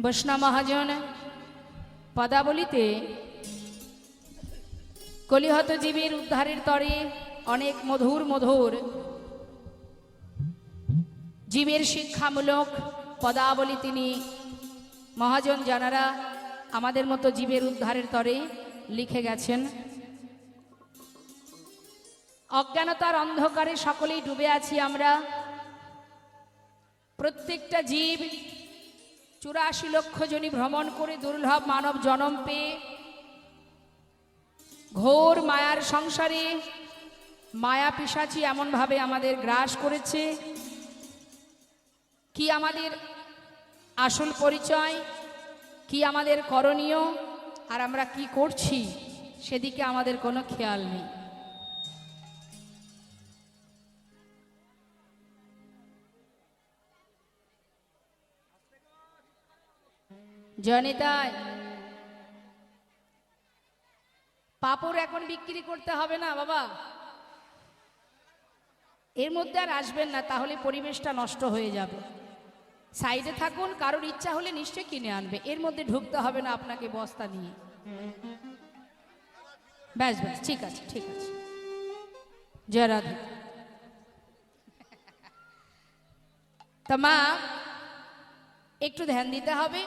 বৈষ্ণব মহাজন পদাবলিতে কলিহত জীবের উদ্ধারের তরে অনেক মধুর মধুর জীবের শিক্ষামূলক পদাবলী তিনি মহাজন জানারা আমাদের মতো জীবের উদ্ধারের তরে লিখে গেছেন। অজ্ঞানতার অন্ধকারে সকলেই ডুবে আছি আমরা। প্রত্যেকটা জীব ৮৪ লক্ষ জনি ভ্রমণ করে দুর্লভ মানব জন্ম পেয়ে ঘোর মায়ার সংসারে মায়া পিশাচি এমনভাবে আমাদের গ্রাস করেছে। কি আমাদের আসল পরিচয়, কি আমাদের করণীয়, আর আমরা কি করছি সেদিকে আমাদের কোনো খেয়াল নেই। জনিতায় পাপড় এখন বিক্রি করতে হবে না বাবা, এর মধ্যে আর আসবেন না, তাহলে পরিবেশটা নষ্ট হয়ে যাবে। সাইডে থাকুন, কারোর ইচ্ছা হলে নিশ্চয়ই কিনে আনবে, এর মধ্যে ঢুকতে হবে না আপনাকে বস্তা নিয়ে। ব্যাস ব্যাস, ঠিক আছে ঠিক আছে। জয় রাধে। তা মা একটু ধ্যান দিতে হবে,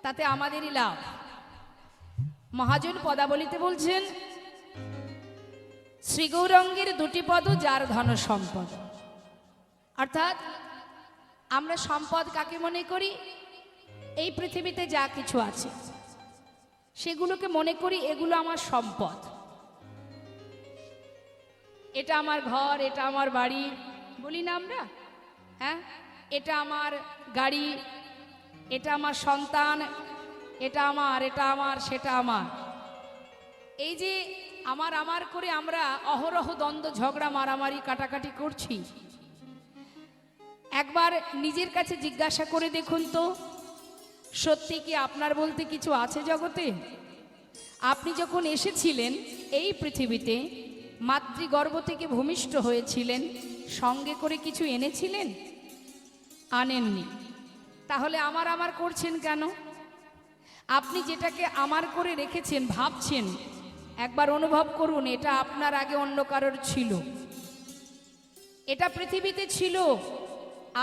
তাতে আমাদেরই লাভ। মহাজন পদাবলিতে বলছেন, শ্রী গৌরাঙ্গের দুটি পদ যার ধন সম্পদ। অর্থাৎ আমরা সম্পদ কাকে মনে করি? এই পৃথিবীতে যা কিছু আছে সেগুলোকে মনে করি এগুলো আমার সম্পদ। এটা আমার ঘর, এটা আমার বাড়ি, বলি না আমরা? হ্যাঁ, এটা আমার গাড়ি, এটা আমার সন্তান, এটা আমার, এটা আমার, সেটা আমার। এই যে আমার আমার করে আমরা অহরহ দ্বন্দ্ব, ঝগড়া, মারামারি, কাটাকাটি করছি। একবার নিজের কাছে জিজ্ঞাসা করে দেখুন তো, সত্যি কি আপনার বলতে কিছু আছে জগতে? আপনি যখন এসেছিলেন এই পৃথিবীতে, মাতৃগর্ভ থেকে ভূমিষ্ঠ হয়েছিলেন, সঙ্গে করে কিছু এনেছিলেন? আনেননি। তাহলে আমার আমার করছেন কেন? আপনি যেটাকে আমার করে রেখেছেন, ভাবছেন, একবার অনুভব করুন, এটা আপনার আগে অন্য কারোর ছিল। এটা পৃথিবীতে ছিল,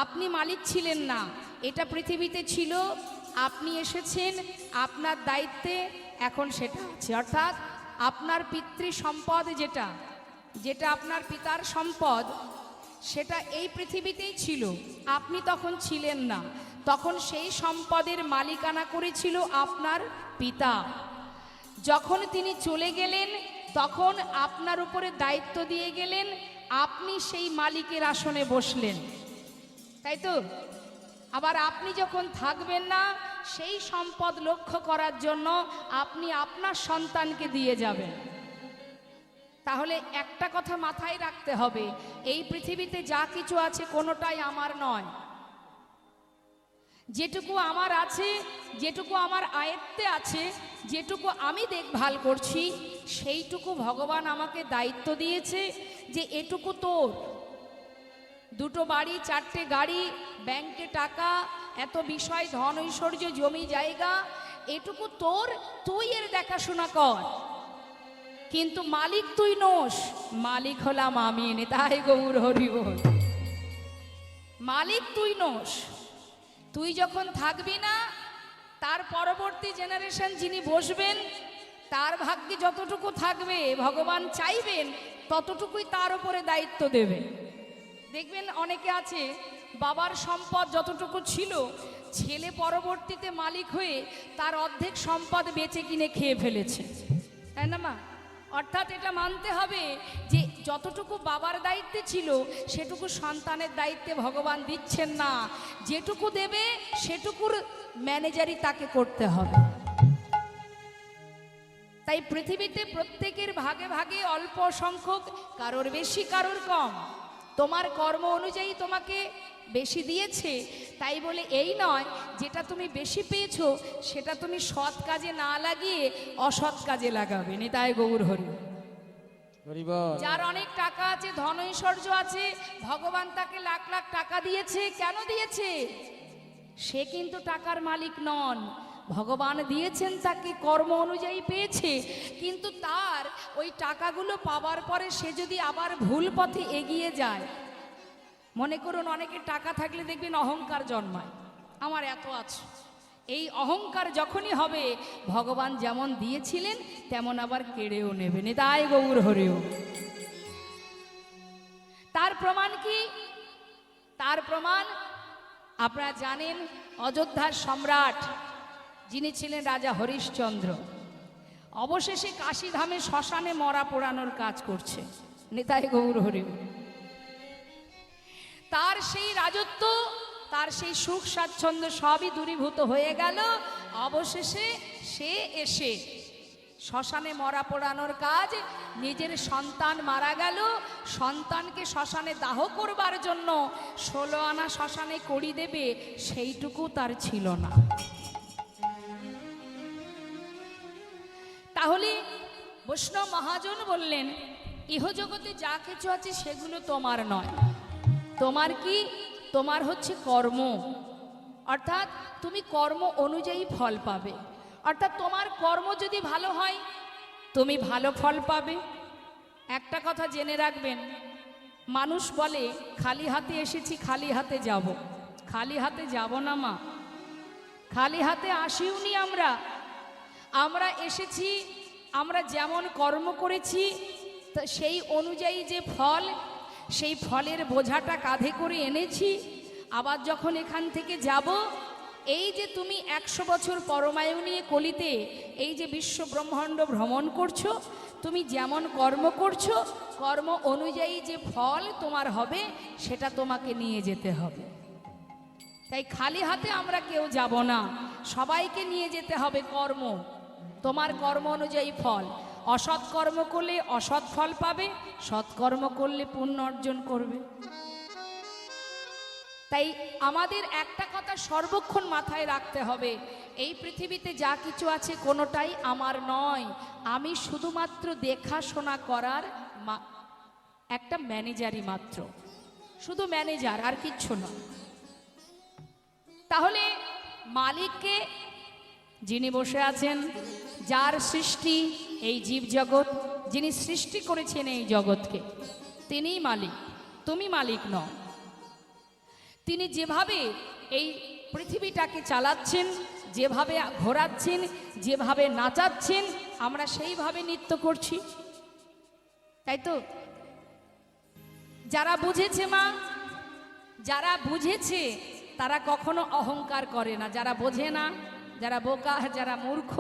আপনি মালিক ছিলেন না। এটা পৃথিবীতে ছিল, আপনি এসেছেন, আপনার দায়িত্বে এখন সেটা আছে। অর্থাৎ আপনার পিতৃ সম্পদ যেটা যেটা আপনার পিতার সম্পদ, সেটা এই পৃথিবীতেই ছিল, আপনি তখন ছিলেন না। তখন সেই সম্পদের মালিকানা করেছিল আপনার পিতা। যখন তিনি চলে গেলেন, তখন আপনার উপরে দায়িত্ব দিয়ে গেলেন, আপনি সেই মালিকের আসনে বসলেন, তাই তো? আবার আপনি যখন থাকবেন না, সেই সম্পদ লক্ষ্য করার জন্য আপনি আপনার সন্তানকে দিয়ে যাবেন। তাহলে একটা কথা মাথায় রাখতে হবে, এই পৃথিবীতে যা কিছু আছে কোনোটাই আমার নয়। যেটুকু আমার আছে, যেটুকু আমার আয়ত্তে আছে, যেটুকু আমি দেখভাল করছি, সেইটুকু ভগবান আমাকে দায়িত্ব দিয়েছে যে এটুকু তোর। দুটো বাড়ি, 4টে গাড়ি, ব্যাংকে টাকা, এত বিষয়, ধন ঐশ্বর্য, জমি জায়গা, এটুকু তোর, তুই এর দেখাশোনা কর। কিন্তু মালিক তুই নোস, মালিক হলাম আমি। তাই গৌর হরি বল। মালিক তুই নোস। তুই যখন থাকবি না, তার পরবর্তী জেনারেশন যিনি বসবেন, তার ভাগ্যে যতটুকু থাকবে ভগবান চাইবেন ততটুকুই তার উপরে দায়িত্ব দেবে। দেখবেন অনেকে আছে, বাবার সম্পদ যতটুকু ছিল, ছেলে পরবর্তীতে মালিক হয়ে তার অর্ধেক সম্পদ বেচে কিনে খেয়ে ফেলেছে, তাই না মা? অর্থাৎ এটা মানতে হবে যে যতটুকু বাবার দায়িত্বে ছিল সেটুকু সন্তানের দায়িত্বে ভগবান দিচ্ছেন না। যেটুকু দেবে সেটুকুর ম্যানেজারই তাকে করতে হবে। তাই পৃথিবীতে প্রত্যেকের ভাগে ভাগে অল্প সংখ্যক, কারোর বেশি কারোর কম। তোমার কর্ম অনুযায়ী তোমাকে বেশি দিয়েছে, তাই বলে এই নয় যেটা তুমি বেশি পেয়েছো সেটা তুমি সৎ কাজে না লাগিয়ে অসৎ কাজে লাগাবে। নিতাই গৌর হরি। যার অনেক টাকা আছে, ধন ঐশ্বর্য আছে, ভগবান তাকে লাখ লাখ টাকা দিয়েছে। কেন দিয়েছে? সে কিন্তু টাকার মালিক নন, ভগবান দিয়েছেন তাকে, কর্ম অনুযায়ী পেয়েছে। কিন্তু তার ওই টাকাগুলো পাওয়ার পরে সে যদি আবার ভুল পথে এগিয়ে যায়, মনে করুন অনেকের টাকা থাকলে দেখবেন অহংকার জন্মায়, আমার এত আছে, এই অহংকার যখনই হবে ভগবান যেমন দিয়েছিলেন তেমন আবার কেড়েও নেবেন। তাই গৌর হরিও। তার প্রমাণ কি? তার প্রমাণ আপনারা জানেন, অযোধ্যার সম্রাট যিনি ছিলেন রাজা হরিশ্চন্দ্র, অবশেষে কাশীধামে শ্মশানে মরা পোড়ানোর কাজ করছে। নিতাই গৌর হরিও। তার সেই রাজত্ব, তার সেই সুখ স্বাচ্ছন্দ্য সবই দূরীভূত হয়ে গেল। অবশেষে সে এসে শ্মশানে মরা পোড়ানোর কাজ, নিজের সন্তান মারা গেল, সন্তানকে শ্মশানে দাহ করবার জন্য 16 আনা শ্মশানে কড়ি দেবে, সেইটুকু তার ছিল না। তাহলে বৈষ্ণব মহাজন বললেন, ইহজগতে যা কিছু আছে সেগুলো তোমার নয়। তোমার কি? তোমার হচ্ছে কর্ম, অর্থাৎ তুমি কর্ম অনুযায়ী ফল পাবে। অর্থাৎ তোমার কর্ম যদি ভালো হয় তুমি ভালো ফল পাবে। একটা কথা জেনে রাখবেন, মানুষ বলে খালি হাতে এসেছি খালি হাতে যাব। খালি হাতে যাব না মা, খালি হাতে আসিওনি আমরা। আমরা এসেছি, আমরা যেমন কর্ম করেছি সেই অনুযায়ী যে ফল, সেই ফলের বোঝাটা কাঁধে করে এনেছি। আবার যখন এখান থেকে যাব, এই যে তুমি 100 বছর পরমায়ু নিয়ে কলিতে এই যে বিশ্ব ব্রহ্মাণ্ড ভ্রমণ করছো, তুমি যেমন কর্ম করছো কর্ম অনুযায়ী যে ফল তোমার হবে সেটা তোমাকে নিয়ে যেতে হবে। তাই খালি হাতে আমরা কেউ যাব না, সবাইকে নিয়ে যেতে হবে কর্ম, তোমার কর্ম অনুযায়ী ফল। অসৎ কর্ম করলে অসৎ ফল পাবে, সৎকর্ম করলে পুণ্য অর্জন করবে। তাই আমাদের একটা কথা সর্বক্ষণ মাথায় রাখতে হবে, এই পৃথিবীতে যা কিছু আছে কোনোটাই আমার নয়। আমি শুধুমাত্র দেখাশোনা করার একটা ম্যানেজারই মাত্র, শুধু ম্যানেজার, আর কিচ্ছু না। তাহলে মালিককে, যিনি বসে আছেন, যার সৃষ্টি এই জীব জগৎ, যিনি সৃষ্টি করেছেন এই জগৎকে, তিনিই মালিক, তুমি মালিক নও। তিনি যেভাবে এই পৃথিবীটাকে চালাচ্ছেন, যেভাবে ঘোরাচ্ছেন, যেভাবে নাচাচ্ছেন, আমরা সেইভাবে নৃত্য করছি, তাই তো? যারা বুঝেছে মা, যারা বুঝেছে তারা কখনো অহংকার করে না। যারা বোঝে না, যারা বোকা, যারা মূর্খ,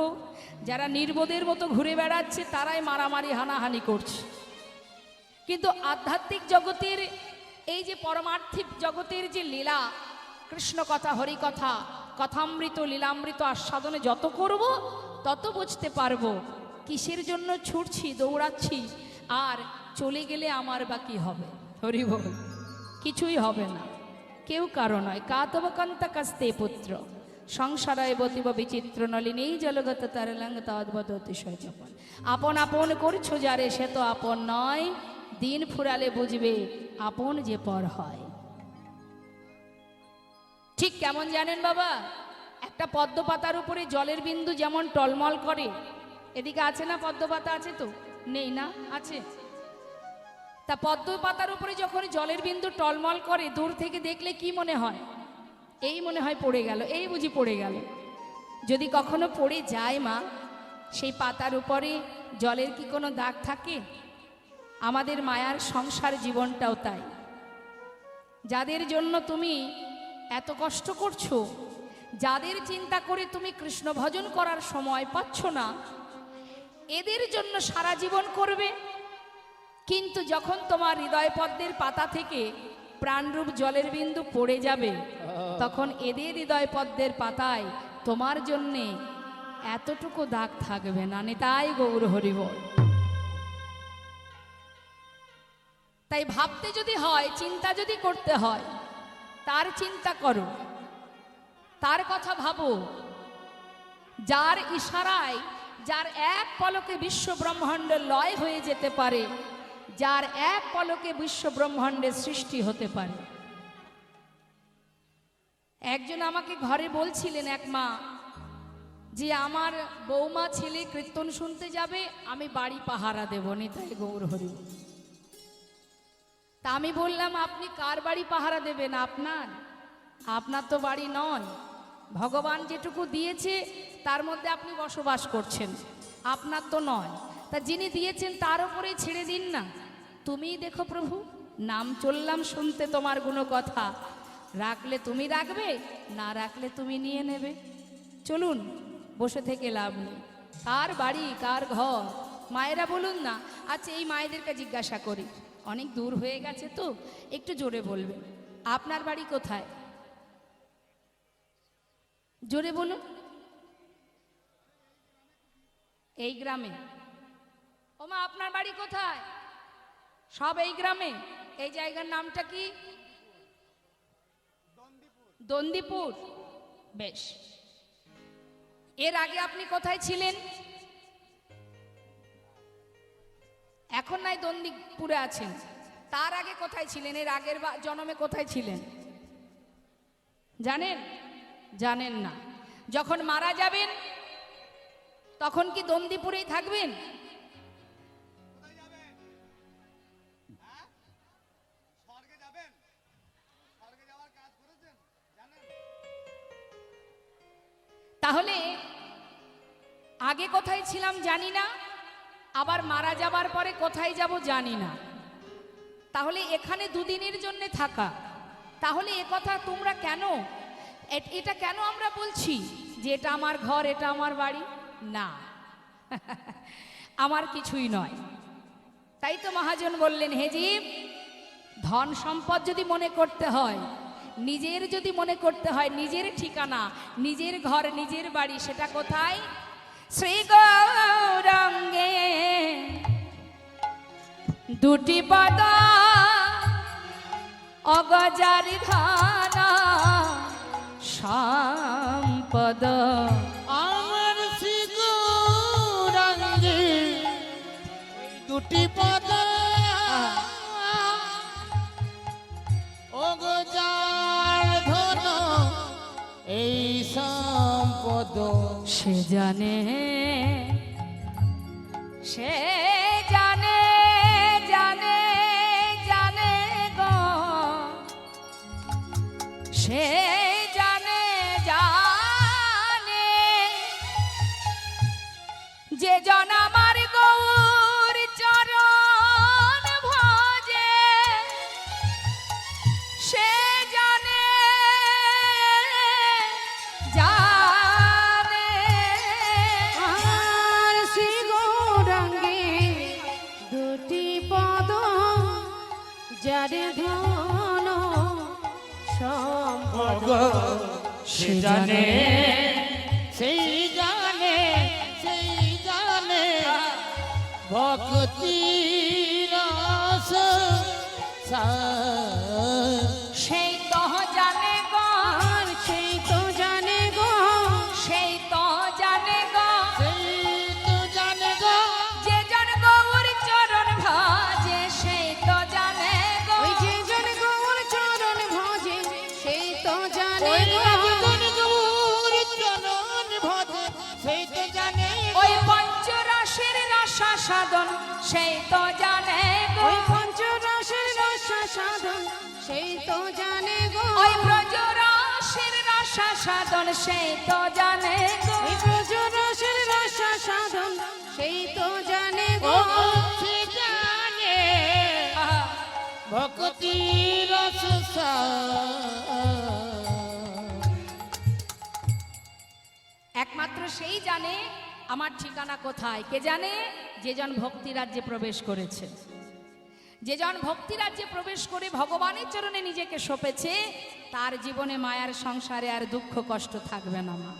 যারা নির্বোধের মতো ঘুরে বেড়াচ্ছে, তারাই মারামারি হানাহানি করছে। কিন্তু আধ্যাত্মিক জগতের এই যে পরমার্থিক জগতের যে লীলা, কৃষ্ণ কথা, হরি কথা, কথামৃত, লীলামৃত আস্বাদনে যত করব তত বুঝতে পারবো কিসের জন্য ছুটছি, দৌড়াচ্ছি, আর চলে গেলে আমার বা কি হবে। হরি বল, কিছুই হবে না, কেউ কারো নয়। কাতব কান্তা কাস্তে পুত্র সংসারায় বতিব বিচিত্র নলিনী জলগত তারলাঙ্গ তদ্ভুত অতিশয় চপল। আপন আপন করছো যারে, সে তো আপন নয়, দিন ফুরালে বুঝবে আপন যে পর হয়। ঠিক কেমন জানেন বাবা? একটা পদ্ম পাতার উপরে জলের বিন্দু যেমন টলমল করে, এদিকে আছে না পদ্ম পাতা? আছে তো? নেই না? আছে। তা পদ্ম পাতার উপরে যখন জলের বিন্দু টলমল করে, দূর থেকে দেখলে কি মনে হয়? এই মনে হয় পড়ে গেল, এই বুঝি পড়ে গেল। যদি কখনো পড়ে যায় মা, সেই পাতার উপরে জলের কি কোনো দাগ থাকে? আমাদের মায়ার সংসার জীবনটাও তাই। যাদের জন্য তুমি এত কষ্ট করছো, যাদের চিন্তা করে তুমি কৃষ্ণ ভজন করার সময় পাচ্ছ না, এদের জন্য সারা জীবন করবে। কিন্তু যখন তোমার হৃদয় পদ্মের পাতা থেকে প্রাণরূপ জলের বিন্দু পড়ে যাবে, তখন এদের হৃদয় পদ্মের পাতায় তোমার জন্যে এতটুকু দাগ থাকবে না। নিতাই গৌর হরি বল। তাই ভাবতে যদি হয়, চিন্তা যদি করতে হয়, তার চিন্তা করো, তার কথা ভাবো, যার ইশারায়, যার এক পলকে বিশ্ব ব্রহ্মাণ্ড লয় হয়ে যেতে পারে, যার এক পলকে বিশ্ব ব্রহ্মাণ্ডের সৃষ্টি হতে পারে। একজন আমাকে ঘরে বলছিলেন, এক মা, যে আমার বৌমা ছেলে কীর্তন শুনতে যাবে, আমি বাড়ি পাহারা দেব, নিতাই গৌর হরি। তা আমি বললাম, আপনি কার বাড়ি পাহারা দেবেন? আপনার তো বাড়ি নয়, ভগবান যেটুকু দিয়েছে তার মধ্যে আপনি বসবাস করছেন, আপনার তো নয়। তা যিনি দিয়েছেন তার উপরে ছেড়ে দিন না। তুমিই দেখো প্রভু, নাম চললাম শুনতে তোমার গুণকথা, রাখলে তুমি রাখবে, না রাখলে তুমি নিয়ে নেবে। চলুন, বসে থেকে লাভ নেই। কার বাড়ি কার ঘর মায়েরা বলুন না। আচ্ছা, এই মায়েদেরকে জিজ্ঞাসা করি, অনেক দূর হয়ে গেছে তো, একটু জোরে বলবেন, আপনার বাড়ি কোথায়? জোরে বলুন। এই গ্রামে? ও মা, আপনার বাড়ি কোথায়? সব এই গ্রামে? এই জায়গার নামটা কি? দন্দিপুর। বেশ। এর আগে আপনি কোথায় ছিলেন? এখন নাই দন্দিপুরে আছেন, তার আগে কোথায় ছিলেন? এর আগের জন্মে কোথায় ছিলেন জানেন? জানেন না। যখন মারা যাবেন তখন কি দন্দিপুরেই থাকবেন? তাহলে আগে কোথায় ছিলাম জানি না, আবার মারা যাবার পরে কোথায় যাব জানি না। তাহলে এখানে দুদিনের জন্য থাকা, তাহলে এ কথা তোমরা কেন, এটা কেন আমরা বলছি যে এটা আমার ঘর, এটা আমার বাড়ি? না, আমার কিছুই নয়। তাই তো মহাজন বললেন, হে জীব, ধন সম্পদ যদি মনে করতে হয়, নিজের যদি মনে করতে হয়, নিজের ঠিকানা, নিজের ঘর, নিজের বাড়ি, সেটা কোথায়? শ্রী গৌরাঙ্গে দুটি পদ অগজার ধন সম্পদ। আমার শ্রী গৌরাঙ্গে দুটি পদ অগজার ধন এই সম্পদ। সে জানে, সে জানে, জানে, জানে গো, সে জানে, জানে, যে জন আমার গৌর চরণ ভজে, সে জানে, জানে। আর শ্রী গৌরাঙ্গে দুটি পদ যার ধন সম্পদ। সে জানে, সেই জানে, সেই জানে ভক্তি রস সেই তো জানে গো, আর সেই তো জানে গো, সেই তো জানে গো, সেই তো জানে গো, যে জন গৌর চরণ ভাজে, সেই তো জানে গো, ওই যে জন গৌর চরণ ভজে, সেই তো জানে ওই গো, একজন গৌর চরণ ভজে, সেই তো জানে গো, ওই পঞ্চরসের রসা সাধন, সেই তো জানে গো, ওই পঞ্চরসের রস সাধন, সেই তো জানে গো, ওই ব্রজরসের রসা সাধন, সেই তো জানে গো, ওই ব্রজরসের রস সাধন, সেই তো জানে ও গো। সে জানে আহা, ভক্তি রস একমাত্র সেই জানে আমার ঠিকানা কোথায়। কে জানে? যে জন ভক্তি রাজ্যে প্রবেশ করেছে, যে জন ভক্তি রাজ্যে প্রবেশ করে ভগবানের চরণে নিজেকে সঁপেছে, তার জীবনে মায়ার সংসারে আর দুঃখ কষ্ট থাকবে না। মা,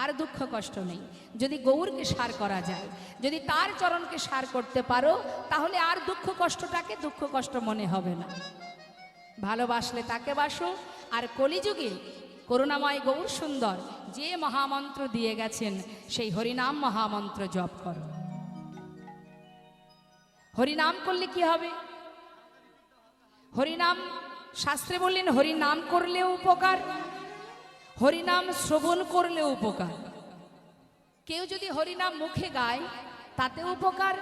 আর দুঃখ কষ্ট নেই। যদি গৌরকে সার করা যায়, যদি তার চরণকে সার করতে পারো, তাহলে আর দুঃখ কষ্টটাকে দুঃখ কষ্ট মনে হবে না। ভালোবাসলে তাকে বাসো। আর কলিযুগে করুণাময় গৌর সুন্দর যে মহামন্ত্র দিয়ে গেছেন, সেই হরিনাম মহামন্ত্র জপ করো। হরিনাম করলে কি হবে? হরিনাম শাস্ত্রে বললেন, হরিনাম করলেও উপকার, হরিনাম শ্রবণ করলে উপকার। কেউ যদি হরিনাম মুখে গায় তাতে উপকার,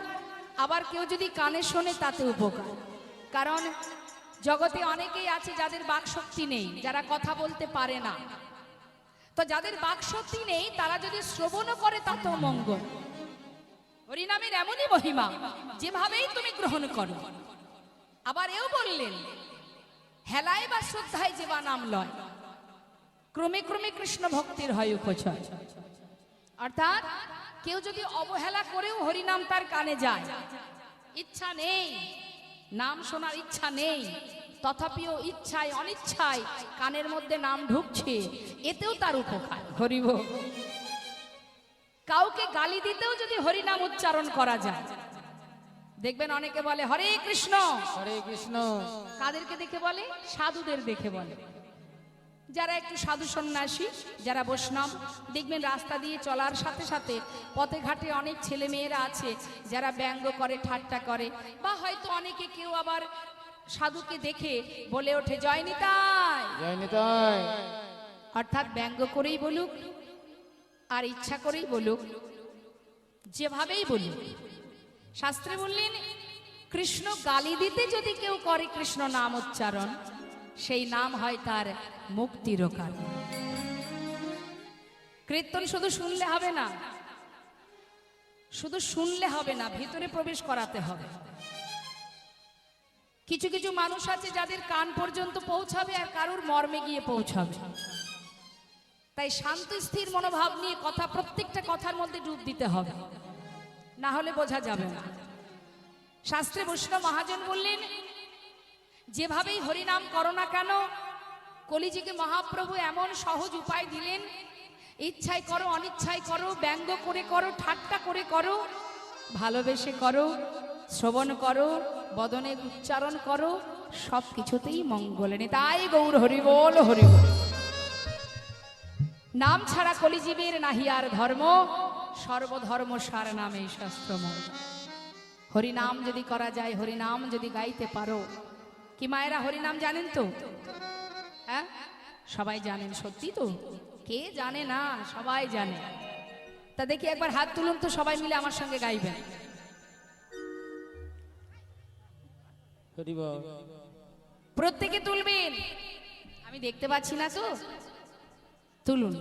আবার কেউ যদি কানে শোনে তাতে উপকার। কারণ জগতে অনেকেই আছে যাদের বাকশক্তি নেই, যারা কথা বলতে পারে না। তো যাদের বাকশক্তি নেই তারা যদি শ্রবণও করে তাতেও মঙ্গল। হরিনামের এমনই মহিমা, যেভাবেই তুমি গ্রহণ করো। আবার এও বললেন, হেলায় বা শ্রদ্ধায় যে বা নাম লয়, ক্রমে ক্রমে কৃষ্ণ ভক্তির হয় উপচয়। অর্থাৎ কেউ যদি অবহেলা করেও হরিনাম তার কানে যায়, ইচ্ছা নেই, নাম শোনার ইচ্ছা নেই, তথাপিও ইচ্ছায় অনিচ্ছায় কানের মধ্যে নাম ঢুকছে, এতেও তার উপকার। হরি বল। কাউকে গালি দিতেও যদি হরিনাম উচ্চারণ করা যায়, দেখবেন অনেকে বলে হরে কৃষ্ণ। হরে কৃষ্ণ। কাদেরকে দেখে বলে? সাধুদের দেখে বলে। যারা একটু সাধু সন্ন্যাসী, যারা বৈষ্ণব, দেখবেন রাস্তা দিয়ে চলার সাথে সাথে পথে ঘাটে অনেক ছেলে মেয়েরা আছে যারা ব্যঙ্গ করে, ঠাট্টা করে, বা হয়তো অনেকে কেউ আবার সাধুকে দেখে বলে ওঠে জয় নিতাই। জয় নিতাই। অর্থাৎ ব্যঙ্গ করেই বলুক আর ইচ্ছা করেই বলুক, যেভাবেই বলুক, শাস্ত্রে বললেন কৃষ্ণ গালি দিতে যদি কেউ করে কৃষ্ণ নাম উচ্চারণ, সেই নাম হয় তার মুক্তির কারণ। কীর্তন শুধু শুনলে হবে না, শুধু শুনলে হবে না, ভিতরে প্রবেশ করাতে হবে। কিছু কিছু মানুষ আছে যাদের কান পর্যন্ত পৌঁছাবে আর কারুর মর্মে গিয়ে পৌঁছাবে। তাই শান্ত স্থির মনোভাব নিয়ে কথা, প্রত্যেকটা কথার মধ্যে ডুব দিতে হবে, না হলে বোঝা যাবে না। শাস্ত্রে বৈষ্ণব মহাজন বললেন, যেভাবেই হরিনাম করো না কেন, কলিযুগে মহাপ্রভু এমন সহজ উপায় দিলেন, ইচ্ছায় করো অনিচ্ছায় করো, ব্যঙ্গ করে করো, ঠাট্টা করে করো, ভালোবেসে করো, শ্রবণ করো, বদনে উচ্চারণ করো, সব কিছুতেই মঙ্গল। তাই গৌর হরি বল, হরি বল। নাম ছাড়া কলিজীবের নাহি আর ধর্ম, সর্বধর্ম সার নামে শাস্ত্রময়। হরিনাম যদি করা যায়, হরিনাম যদি গাইতে পারো, কি মায়েরা হরিনাম জানেন তো? হ্যাঁ, সবাই জানেন। সত্যি তো? কে জানে না? সবাই জানে। তা দেখি একবার হাত তুলুন তো, সবাই মিলে আমার সঙ্গে গাইবেন। হরি বল। প্রত্যেকে তুলবেন, আমি দেখতে পাচ্ছি না তো, তুলুন।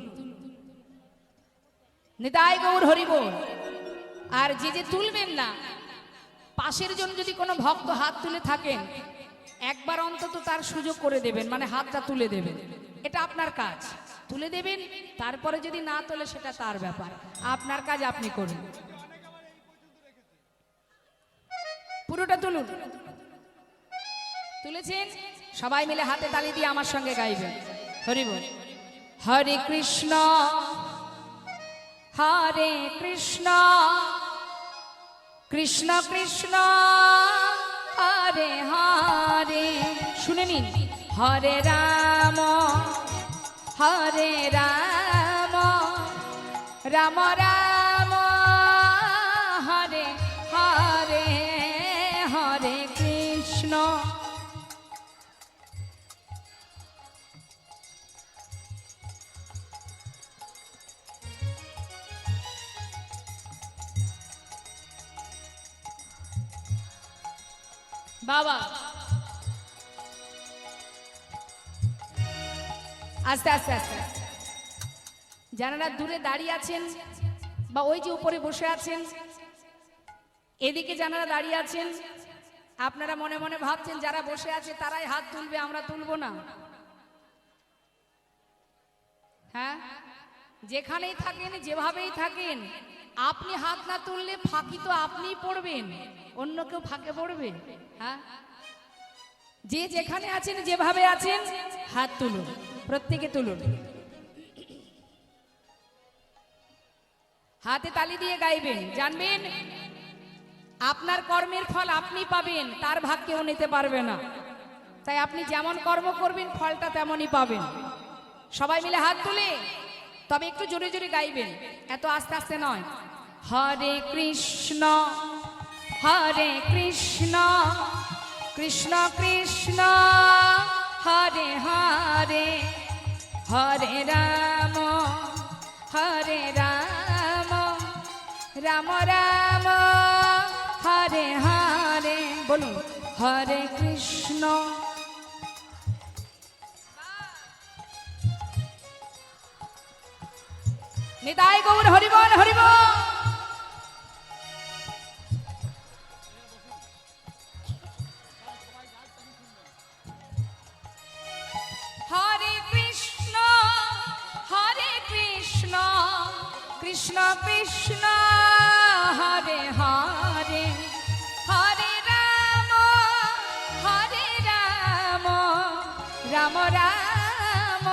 নিতাই গৌর হরি বল। আর যে যে তুলবেন না, পাশের জন যদি কোনো ভক্ত হাত তুলে থাকেন, একবার অন্তত তার সুযোগ করে দেবেন, মানে হাতটা তুলে দেবেন। এটা আপনার কাজ, তুলে দেবেন। তারপরে যদি না তোলে সেটা তার ব্যাপার, আপনার কাজ আপনি করুন। পুরোটা তুলুন। তুলেছেন? সবাই মিলে হাতে তালি দিয়ে আমার সঙ্গে গাইবেন। হরি বল। হরে কৃষ্ণ হরে কৃষ্ণ, কৃষ্ণ কৃষ্ণ হরে হরে। শুনে নিন, হরে রাম হরে রাম, রাম রাম হরে হরে, হরে কৃষ্ণ। বাবা আস্তে আস্তে আস্তে। যারা দূরে দাঁড়িয়ে আছেন বা ওই যে উপরে বসে আছেন, এদিকে যারা দাঁড়িয়ে আছেন, আপনারা মনে মনে ভাবছেন যারা বসে আছে তারাই হাত তুলবে, আমরা তুলবো না। হ্যাঁ, যেখানেই থাকেন, যেভাবেই থাকেন, আপনি হাত না তুললে ফাঁকি তো আপনিই পড়বেন, অন্য কেউ ফাঁকে পড়বে? হ্যাঁ, যে যেখানে আছেন, যেভাবে আছেন, হাত তুলুন, প্রত্যেকে তুলুন। হাতে তালি দিয়ে গাইবেন। জানবেন আপনার কর্মের ফল আপনি পাবেন, তার ভাগ কেউ নিতে পারবে না। তাই আপনি যেমন কর্ম করবেন ফলটা তেমনই পাবেন। সবাই মিলে হাত তুলে, তবে একটু জোরে জোরে গাইবেন, এত আস্তে আস্তে নয়। হরে কৃষ্ণ হরে কৃষ্ণ, কৃষ্ণ কৃষ্ণ হরে হরে, হরে রাম হরে রাম রাম রাম হরে হরে, বলুন হরে কৃষ্ণ। নিতাই গৌর হরিবল হরিবল। হরে কৃষ্ণ কৃষ্ণ কৃষ্ণ হরে হরে, হরে রাম রাম রাম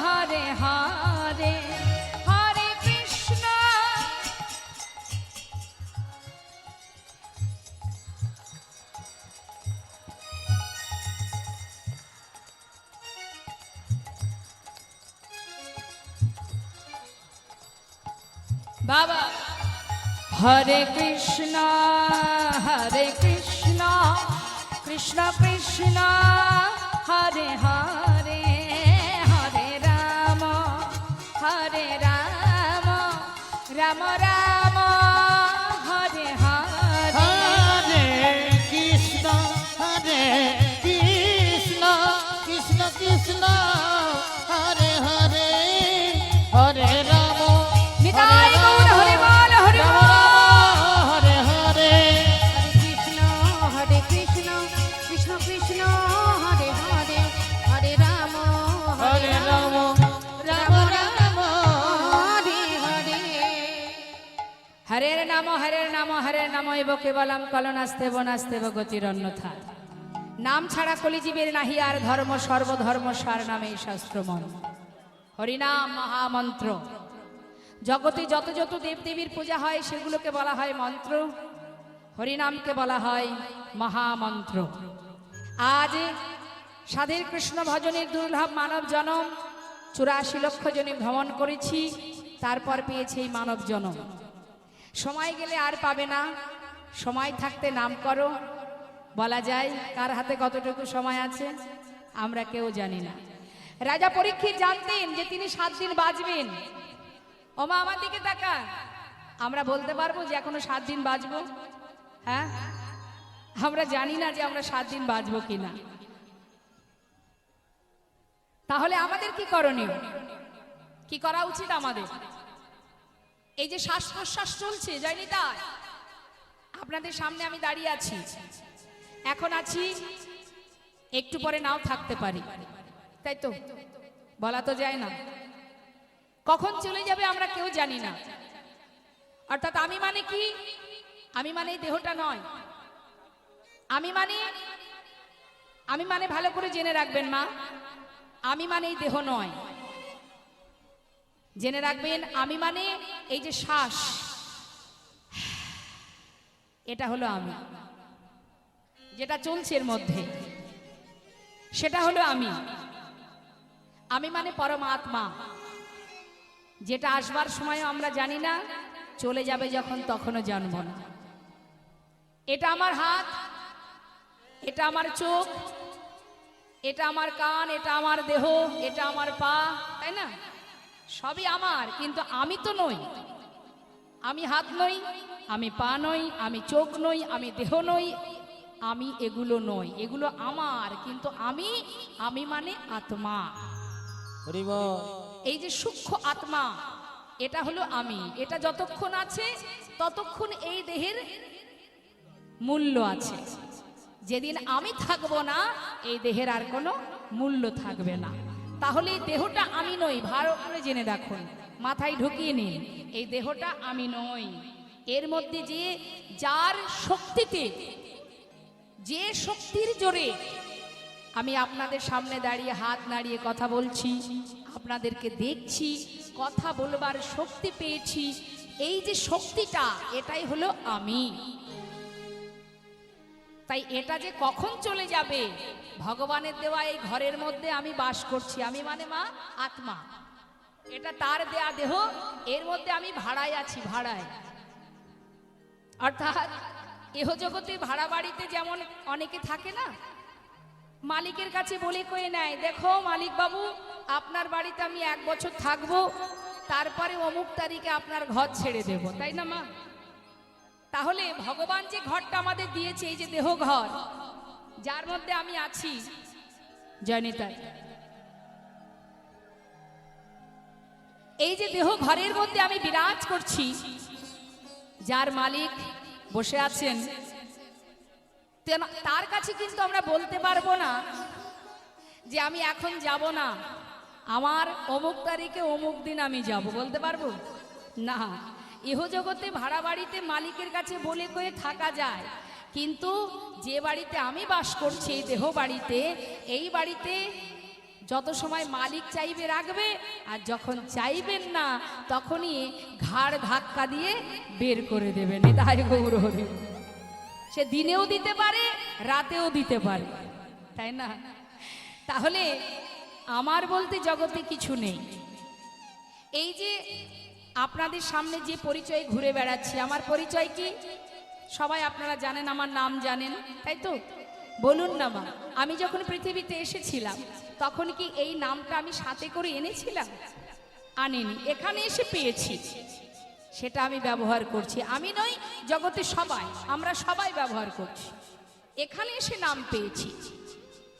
হরে হরে, হরে কৃষ্ণ। বাবা হরে কৃষ্ণ কৃষ্ণ কৃষ্ণ হরে হরে, হরে রাম রাম রাম হরে হরে। হরে কৃষ্ণ কৃষ্ণ কৃষ্ণ হরে হরে, হরে রাম নিতাই গৌর হরিবল হরিবল। হরে হরে কৃষ্ণ হরে কৃষ্ণ কৃষ্ণ কৃষ্ণ হরে হরে, হরে রাম হরে রাম রাম রাম হরে হরে। হরের নাম হরের নাম এব কেবলম কলনাস্তেব নাস্তেব গতিরন্যথা। নাম ছাড়া কলিজীবের নাহি আর ধর্ম, সর্বধর্ম সার নামে শাস্ত্রমন। হরিনাম মহামন্ত্র। জগতে যত যত দেবদেবীর পূজা হয় সেগুলোকে বলা হয় মন্ত্র, হরিনামকে বলা হয় মহামন্ত্র। আজ সাধের কৃষ্ণ ভজনের দুর্লভ মানব জনম, 84 লক্ষ জনে ভ্রমণ করেছি, তারপর পেয়েছে এই মানব জনম। সময় গেলে আর পাবে না, সময় থাকতে নাম করো। বলা যায় কার হাতে কতটুকু সময় আছে আমরা কেউ জানি না। রাজা পরীক্ষিত জানতেন যে তিনি 7 দিন বাঁচবেন। ওমা আমার দিকে তাকা, আমরা বলতে পারবো যে এখনো 7 দিন বাঁচবো? হ্যাঁ, আমরা জানি না যে আমরা 7 দিন বাঁচবো কিনা। তাহলে আমাদের কি করণীয়, কি করা উচিত আমাদের? এই যে শ্বাস প্রশ্বাস চলছে যায়নি তাই, আপনাদের সামনে আমি দাঁড়িয়ে আছি, এখন আছি, একটু পরে নাও থাকতে পারি, তাই তো? বলা তো যায় না, কখন চলে যাবে আমরা কেউ জানি না। অর্থাৎ আমি মানে কি? আমি মানে এই দেহটা নয়। আমি মানে ভালো করে জেনে রাখবেন মা, আমি মানে এই দেহ নয়। জেনে রাখবেন আমি মানে এই যে শ্বাস, এটা হলো আমি, যেটা চলছে এর মধ্যে সেটা হলো আমি। আমি মানে পরমাত্মা, যেটা আসবার সময় আমরা জানি না, চলে যাবে যখন তখনও জানবো না। এটা আমার হাত, এটা আমার চোখ, এটা আমার কান, এটা আমার দেহ, এটা আমার পা, তাই না? সবই আমার, কিন্তু আমি তো নই। আমি হাত নই, আমি পা নই, আমি চোখ নই, আমি দেহ নই, আমি এগুলো নই। এগুলো আমার, কিন্তু আমি মানে আত্মা। এই যে সূক্ষ্ম আত্মা, এটা হলো আমি। এটা যতক্ষণ আছে ততক্ষণ এই দেহের মূল্য আছে। যেদিন আমি থাকবো না, এই দেহের আর কোনো মূল্য থাকবে না। তাহলে এই দেহটা আমি নই, ভালো করে জেনে রাখুন, মাথায় ঢুকিয়ে নিন, এই দেহটা আমি নই। এর মধ্যে যে যার শক্তিতে, যে শক্তির জোরে আমি আপনাদের সামনে দাঁড়িয়ে হাত নাড়িয়ে কথা বলছি, আপনাদেরকে দেখছি, কথা বলবার শক্তি পেয়েছি, এই যে শক্তিটা, এটাই হলো আমি। তাই এটা যে কখন চলে যাবে, ভগবানের দেওয়া এই ঘরের মধ্যে আমি বাস করছি, আমি মানে মা আত্মা, এটা তার দেয়া দেহ, এর মধ্যে আমি ভাড়ায় আছি, ভাড়ায়। অর্থাৎ এহ জগতে ভাড়া বাড়িতে যেমন অনেকে থাকে না, মালিকের কাছে বলে কয়ে নেয়, দেখো মালিক বাবু আপনার বাড়িতে আমি 1 বছর থাকবো, তারপরে অমুক তারিখে আপনার ঘর ছেড়ে দেব, তাই না মা? তাহলে ভগবান যে ঘরটা আমাদের দিয়েছে, এই যে দেহ ঘর যার মধ্যে আমি আছি, জয়নিতা, এই যে দেহ ঘরের মধ্যে আমি বিরাজ করছি, যার মালিক বসে আছেন, তার কাছে কিন্তু আমরা বলতে পারবো না যে আমি এখন যাব না, আমার অমুক তারিখে অমুক দিন আমি যাব, বলতে পারবো না। ইহজগতে ভাড়া বাড়িতে মালিকের কাছে বলে কয়ে থাকা যায়, কিন্তু যে বাড়িতে আমি বাস করছি, এই দেহ বাড়িতে, এই বাড়িতে যত সময় মালিক চাইবে রাখবে, আর যখন চাইবেন না তখনই ঘাড় ধাক্কা দিয়ে বের করে দেবেন। নিতাই গৌর হরি। সে দিনেও দিতে পারে, রাতেও দিতে পারে, তাই না? তাহলে আমার বলতে জগতে কিছু নেই। এই যে আপনাদের সামনে যে পরিচয় ঘুরে বেড়াচ্ছি, আমার পরিচয় কি সবাই আপনারা জানেন, আমার নাম জানেন, তাই তো? বলুন না মা, আমি যখন পৃথিবীতে এসেছিলাম তখন কি এই নামটা আমি সাথে করে এনেছিলাম? আনিনি, এখানে এসে পেয়েছি, সেটা আমি ব্যবহার করছি। আমি নই, জগতে সবাই, আমরা সবাই ব্যবহার করছি, এখানে এসে নাম পেয়েছি।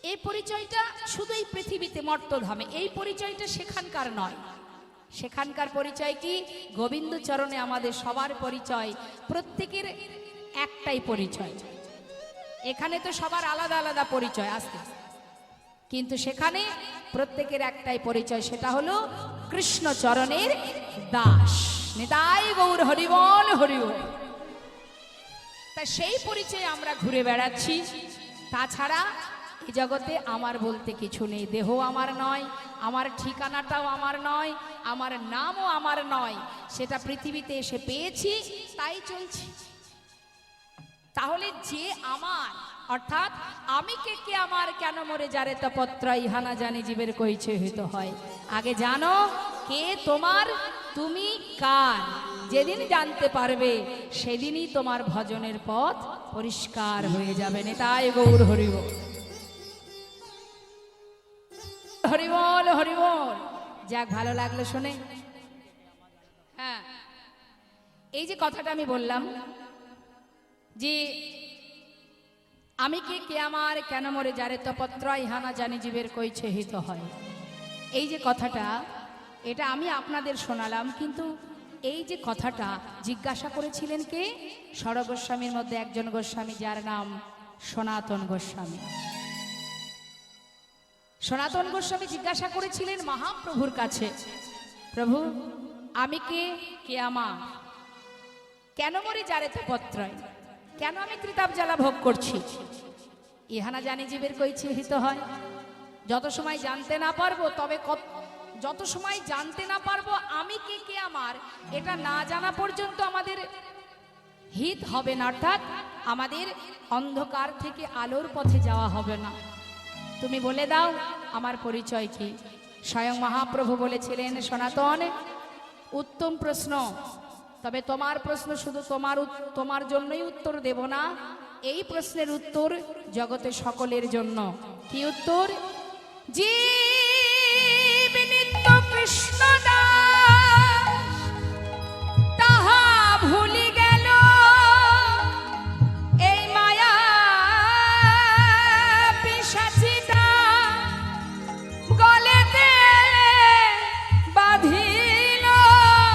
এই পরিচয়টা শুধু এই পৃথিবীতে, মর্তধামে, এই পরিচয়টা সেখানকার নয়। সেখানকার পরিচয় কি? গোবিন্দ চরণে আমাদের সবার পরিচয়, প্রত্যেকের একটাই পরিচয়। এখানে তো সবার আলাদা আলাদা পরিচয় আসতে, কিন্তু সেখানে প্রত্যেকের একটাই পরিচয়, সেটা হলো কৃষ্ণ চরণের দাস। নিতাই গৌর হরিবল হরিবল। তা সেই পরিচয়ে আমরা ঘুরে বেড়াচ্ছি। তাছাড়া এই জগতে আমার বলতে কিছু নেই। দেহ আমার নয়, আমার ঠিকানাটাও আমার নয়, আমার নামও আমার নয়, সেটা পৃথিবীতে এসে পেয়েছি, তাই চলছি। তাহলে যে আমার, অর্থাৎ আমি কে আমার, কেন মরে যারে তপত্র ইহানা জানি জীবের কইছে হিত হয়। আগে জানো কে তোমার, তুমি কার। যেদিন জানতে পারবে সেদিনই তোমার ভজনের পথ পরিষ্কার হয়ে যাবে। নিতাই গৌর হরিবল হরিবল হরিবল। যাক, ভালো লাগলো শুনে। হ্যাঁ, এই যে কথাটা আমি বললাম যে আমি কে আমার, কেন মরে যারে তপত্র ইহানা জানি জীবের কইছে হিত হয়, এই যে কথাটা, এটা আমি আপনাদের শোনালাম, কিন্তু এই যে কথাটা জিজ্ঞাসা করেছিলেন কে? ষড় গোস্বামীর মধ্যে একজন গোস্বামী, যার নাম সনাতন গোস্বামী। সনাতন গোস্বামী জিজ্ঞাসা করেছিলেন মহাপ্রভুর কাছে, প্রভু আমি কে আমার, কেন মরে যারে তপত্রয়, কেন আমি ত্রিতাপ জ্বালা ভোগ করছি, ইহানা জানি জীবের কইছে হিত হয়। যত সময় জানতে না পারবো, তবে যত সময় জানতে না পারবো আমি কে আমার, এটা না জানা পর্যন্ত আমাদের হিত হবে না, অর্থাৎ আমাদের অন্ধকার থেকে আলোর পথে যাওয়া হবে না। তুমি বলে দাও আমার পরিচয় কি। স্বয়ং মহাপ্রভু বলেছিলেন, সনাতন উত্তম প্রশ্ন, তবে তোমার প্রশ্ন শুধু তোমার জন্যই উত্তর দেব না, এই প্রশ্নের উত্তর জগতে সকলের জন্য। কি উত্তর? জীব নিত্য কৃষ্ণ দাস তাহা ভুলি গেল, এই মায়া পিশাচিটা গলেতে বাঁধিল,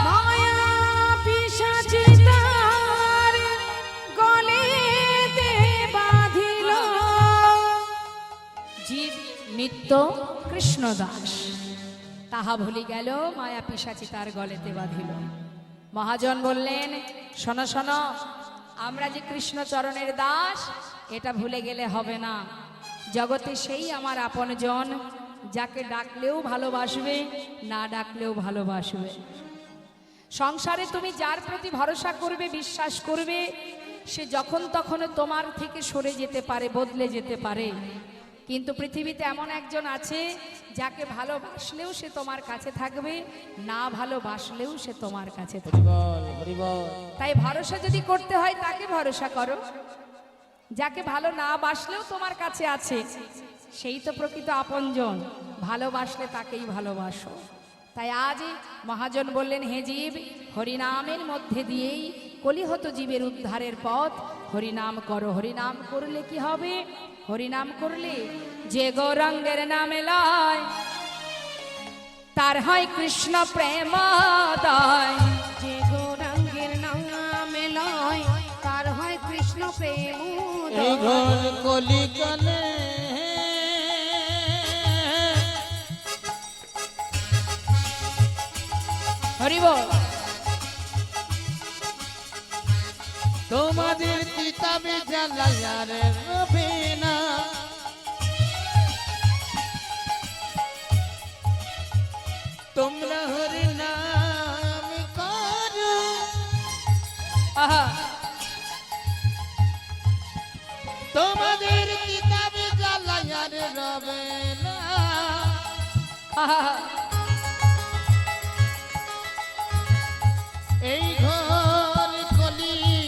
মায়া পিশাচিতার গলেতে বাঁধিল। জীব নিত্য কৃষ্ণ দাস তাহা ভুলি গেল, মায়া পিশাচি তার গলেতে বাঁধিল। মহাজন বললেন, শোনো শোনো, আমরা যে কৃষ্ণ চরণের দাস, এটা ভুলে গেলে হবে না। জগতে সেই আমার আপনজন, যাকে ডাকলেও ভালোবাসবে, না ডাকলেও ভালোবাসবে। সংসারে তুমি যার প্রতি ভরসা করবে, বিশ্বাস করবে, সে যখন তখন তোমার থেকে সরে যেতে পারে, বদলে যেতে পারে, কিন্তু পৃথিবীতে এমন একজন আছে যাকে ভালোবাসলেও সে তোমার কাছে থাকবে, না ভালোবাসলেও সে তোমার কাছে থাকবে। তাই ভরসা যদি করতে হয় তাকে ভরসা করো, যাকে ভালো না বাসলেও তোমার কাছে আছে, সেই তো প্রকৃত আপনজন, ভালোবাসলে তাকেই ভালোবাসো। তাই আজ মহাজন বললেন, হে জীব, হরিনামের মধ্যে দিয়েই কলিহত জীবের উদ্ধারের পথ। হরিনাম করো। হরিনাম করলে কি হবে? হরিনাম করলে যে গৌরাঙ্গের নামে লয়, তার হয় কৃষ্ণ প্রেমোদয়। যে গৌরাঙ্গের নামে লয়, তার হয় কৃষ্ণ প্রেম এই ঘর কলিকালে হরি বল। তোমাদের কিতাবে জ্বালায়ার রবে না, তোমরা হরি নাম করো। আহা, তোমাদের কিতাবে জ্বালায়ার রবে না, আহা, এই ঘর কলিকালে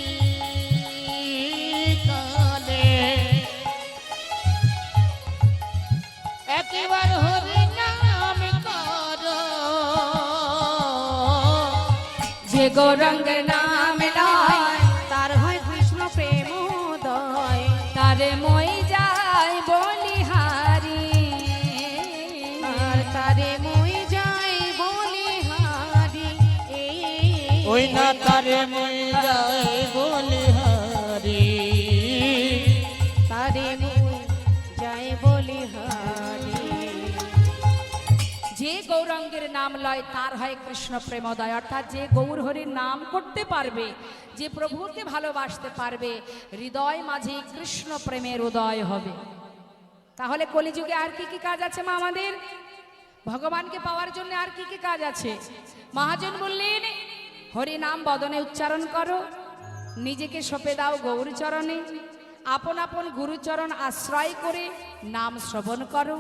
একবার হরি নাম করো। যে গৌরাঙ্গের নামে লয়, তার হয় কৃষ্ণ প্রেমোদয়। তারে মই যায় বলিহারি। আর তারে মই যাই বলিহারি। ওই না তারে মই যায় বলিহারি, তারে মই যাই বলিহারি। যে গৌরাঙ্গের নাম লয়, তার হয় কৃষ্ণ প্রেমোদয়। অর্থাৎ যে গৌর হরির নাম করতে পারবে, যে প্রভুকে ভালোবাসতে পারবে, হৃদয় মাঝে কৃষ্ণ প্রেমের উদয় হবে। তাহলে কলিযুগে আর কি কি কাজ আছে মা আমাদের? ভগবানকে পাওয়ার জন্য আর কি কি কাজ আছে? মহাজন বললেন, হরি নাম বদনে উচ্চারণ করো, নিজেকে সঁপে দাও গৌর চরণে, আপন আপন গুরুচরণ আশ্রয় করে নাম শ্রবণ করো,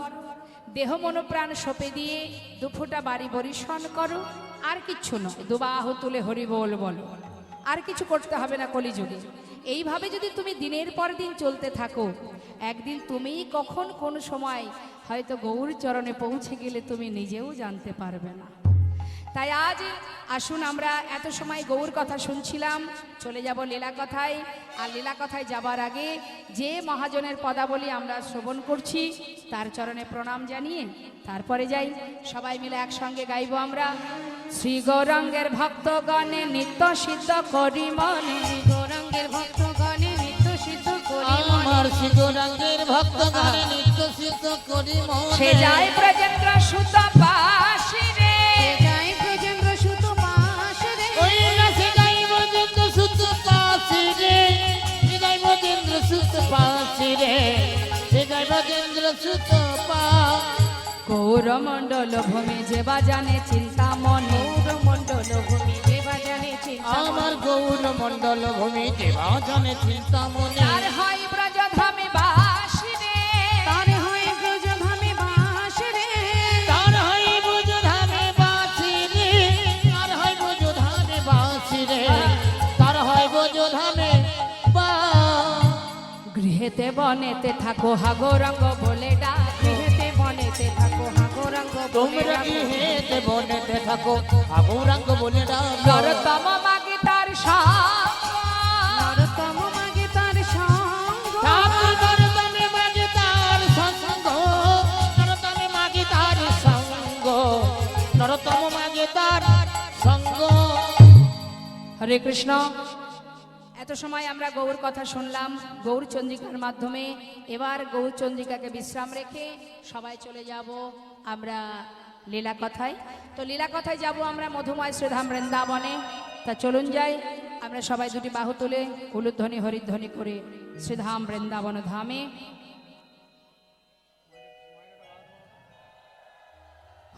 দেহ মনোপ্রাণ সঁপে দিয়ে দুফোঁটা বাড়ি বরিশন করো। আর কিচ্ছু নয়, দুবাহু তুলে হরি বল বলো। আর কিছু করতে হবে না কলিযুগে। এইভাবে যদি তুমি দিনের পর দিন চলতে থাকো, একদিন তুমিই কখন কোন সময় হয়তো গৌর চরণে পৌঁছে গেলে তুমি নিজেও জানতে পারবে না। তাই আজ আসুন, আমরা এত সময় গৌর কথা শুনছিলাম, চলে যাব লীলা কথায়। আর লীলা কথায় যাবার আগে যে মহাজনের পদাবলী আমরা শ্রবণ করছি, তার চরণে প্রণাম জানিয়ে তারপরে যাই। সবাই মিলে একসঙ্গে গাইব আমরা। শ্রী গৌরাঙ্গের ভক্তগণে নিত্য সিদ্ধ করি মনে, গৌরাঙ্গের ভক্তগণে নিত্য সিদ্ধ করি মনে। আমার শ্রী গৌরাঙ্গের ভক্তগণে নিত্য সিদ্ধ করি মনে। সে যায় ব্রজেন্দ্র সুত পাশে রে, সে যায় ব্রজেন্দ্র সুত পাশে রে। ওই না সে যাই ব্রজেন্দ্র সুত পাশে রে, সে যাই ব্রজেন্দ্র সুত পাশে রে, সে যাই ব্রজেন্দ্র সুত পাশে। গৌরমণ্ডল ভূমি যে বাজানে চিন্তা মনে, গৌরমণ্ডল ভূমি যে বাজানে চিন্তা মনে। আমার গৌর মণ্ডল ভূমি দেবা জানে চিন্তা মনে। তার হয় ব্রজধামে বাস রে, তার হয় ব্রজধামে বাস রে। তার হয় ব্রজধামে বাসি রে, তার হয় ব্রজধামে বাসি রে, তার হয় ব্রজধামে বাস। গৃহেতে বনেতে থাকো হা গৌরাঙ্গ বলে ডাকে, গৃহেতে বনেতে থাকো হা গৌরাঙ্গ বলে তোমরা ডাকো। গৃহেতে বনেতে থাকো গৌরাঙ্গ বলে ডাকো। নরতম মাগে তার সঙ্গ, নরতম মাগে তার সঙ্গ। ঠাকুর নরতমে মাগে তার সঙ্গ, নরতমে মাগে তার সঙ্গ, নরতম মাগে তার সঙ্গ। হরে কৃষ্ণ। এত সময় আমরা গৌর কথা শুনলাম গৌর চন্দ্রিকার মাধ্যমে। এবার গৌর চন্দ্রিকাকে বিশ্রাম রেখে সবাই চলে যাব আমরা লীলা কথায়। তো লীলা কথায় যাব আমরা মধুময় শ্রীধাম বৃন্দাবনে। তা চলুন যাই আমরা সবাই দুটি বাহু তুলে উলুধ্বনি হরিধ্বনি করে শ্রীধাম বৃন্দাবন ধামে।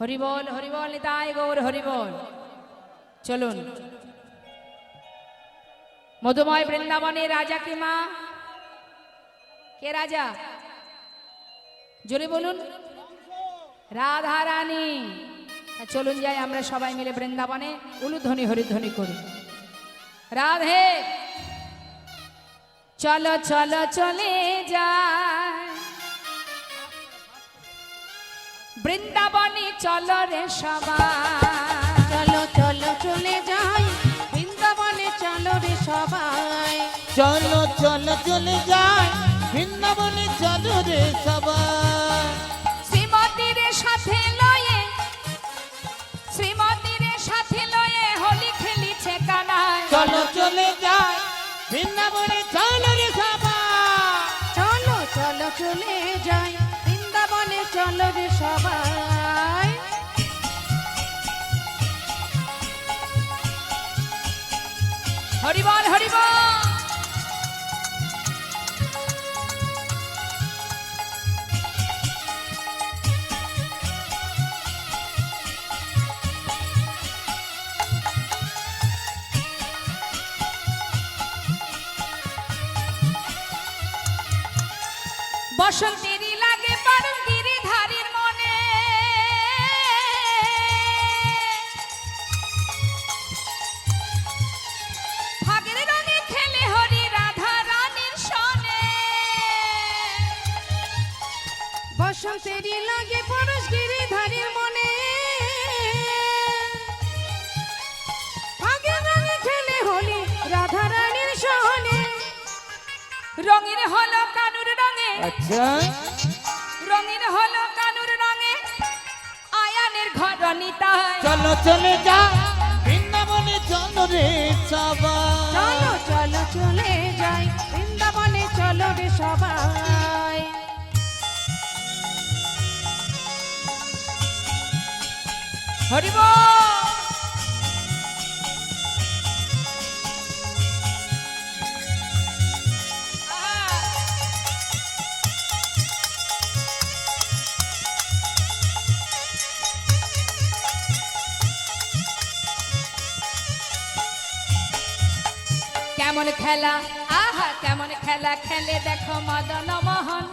হরিবল হরিবল নিতাই গৌর হরিবল। চলুন। মধুময় বৃন্দাবনে রাজা কে মা? কে রাজা? জোরে বলুন। রাধা রানী। চলুন যাই আমরা সবাই মিলে বৃন্দাবনে উলুধ্বনি হরিধ্বনি করি। রাধে চলো চলো চলে যায় বৃন্দাবনে চলো রে সবাই। চলো চলো চলে যাই বৃন্দাবনে, চলো রে সবাই। চলো চলো চলে যাই বৃন্দাবনে, চলো রে সবাই। শ্রীমতীর সাথে লয়ে, শ্রীমতীর সাথে লয়ে হোলি খেলিছে কানাই। চলো চলে যাই বৃন্দাবনে, চলো রে সবাই। চলো চলো চলে যাই বৃন্দাবনে, চলো রে সবাই। হরিবল হরিবল। বসন্তেরই লাগে পারুল গিরিধারীর মনে, ফাগের রঙে খেলে হরি রাধা রানীর সনে। বসন্তেরই লাগে পরশ গিরিধারীর মনে, ফাগের রঙে খেলে হোলি রাধা রানীর সহনে। রঙিন হলো কানুর রঙে, আচ্ছা রঙিন হলো কানুর রঙে আয়ানের ঘর নিতাই। চলো চলে যাই বৃন্দাবনে, চলো রে সবাই। চলো চলো চলে যাই বৃন্দাবনে, চলো রে সবাই। হরিবল। কেমন খেলা, আহা কেমন খেলা খেলে দেখো মদন মোহন,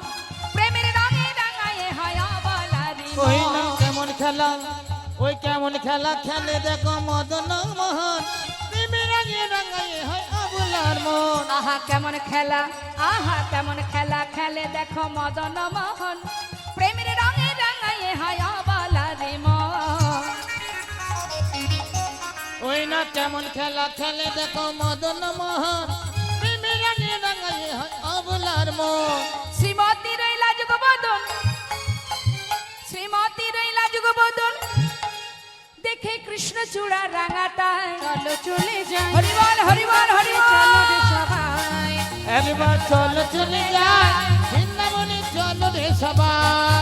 প্রেমের রঙে রাঙায়ে হয় অবলারি ওই না মন। কেমন খেলা, ওই কেমন খেলা খেলে দেখো মদন মোহন, প্রেমে রাঙিয়ে রাঙাইয়ে হয় আবুলার মন। আহা কেমন খেলা, আহা কেমন খেলা খেলে দেখো মদন মোহন, প্রেমের রঙে রাঙায়ে হয় অবলারি মন। ওই না কেমন খেলা খেলে দেখো মদন মোহন, প্রেমে রাঙিয়ে রাঙাইয়ে হয় আবুলার মন। শ্রীমতী রইলা যুগবদন, শ্রীমতী রইলা যুগবদন, দেখে কৃষ্ণ চূড়া রাঙাটায়। চলো চলে যাই হরিবল হরিবল হরিবল। চলো রে সবাই। একবার চলো চলে যাই বৃন্দাবনে, চলো রে সবাই।